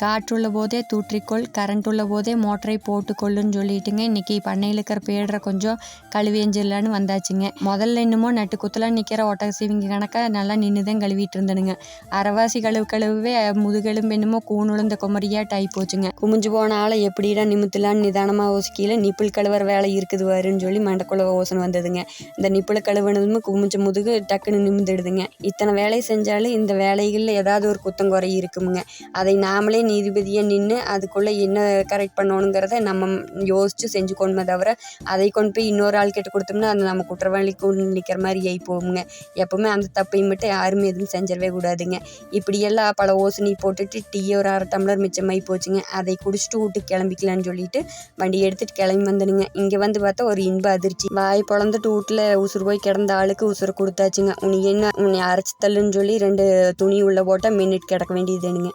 காற்றுள்ள போதே தூற்றிக்கொள், கரண்ட் உள்ள போதே மோட்டரை போட்டுக்கொள்ளுன்னு சொல்லிட்டுங்க இன்றைக்கி பண்ணையில் இருக்கிற பேடுற கொஞ்சம் கழுவியஞ்சிடலான்னு வந்தாச்சுங்க. முதல்ல இன்னமோ நட்டு குத்தலான்னு நிற்கிற ஒட்டக சீவிங்க கணக்காக நல்லா நின்று தான் கழுவிட்டு இருந்தனுங்க. அரைவாசி கழுவே முதுகெலும்பு என்னமோ கூணுழுந்த குமரியாட்டு ஆகி போச்சுங்க. குமிஞ்சு போன ஆளை எப்படிடா நிமித்தலான்னு நிதானமாக யோசிக்கல. நிப்பிள் கழுவுற வேலை இருக்குது வருன்னு சொல்லி மண்டக்குள்ள யோசனை வந்ததுங்க. இந்த நிப்பிள் கழுவுனதுமே குமிஞ்ச முதுகு டக்குன்னு நிமிந்துடுதுங்க. இத்தனை வேலையை செஞ்சாலும் இந்த வேலைகளில் ஏதாவது ஒரு குத்தங்குறை இருக்குமுங்க. அதை நாமளே நீதிபதியாக நின்று அதுக்குள்ளே என்ன கரெக்ட் பண்ணணுங்கிறத நம்ம யோசித்து செஞ்சுக்கணுமே தவிர அதை கொண்டு போய் இன்னொரு ஆள் கிட்ட கொடுத்தோம்னா அது நம்ம குற்றவாளிக்கு நிற்கிற மாதிரி ஆகி போகுங்க. எப்போவுமே அந்த தப்பையும் மட்டும் யாருமே எதுவும் செஞ்சிடவே கூடாதுங்க. இப்படியெல்லாம் பல யோசனை போட்டுட்டு டீயை ஒரு அரை டம்ளர் மிச்சமாகி போச்சுங்க. அதை குடிச்சிட்டு வீட்டுக்கு கிளம்பிக்கலான்னு சொல்லிட்டு வண்டி எடுத்துகிட்டு கிளம்பி வந்தனுங்க. இங்கே வந்து பார்த்தா ஒரு இன்ப அதிர்ச்சி. வாய் பொழந்துட்டு வீட்டில் உசுறு போய் கிடந்த ஆளுக்கு உசுறு கொடுத்தாச்சுங்க. உனக்கு என்ன உன்னை அரைச்சி தள்ளுன்னு சொல்லி 2 துணி உள்ளே போட்டால் மின்னிட்டு கிடக்க வேண்டியதுனுங்க.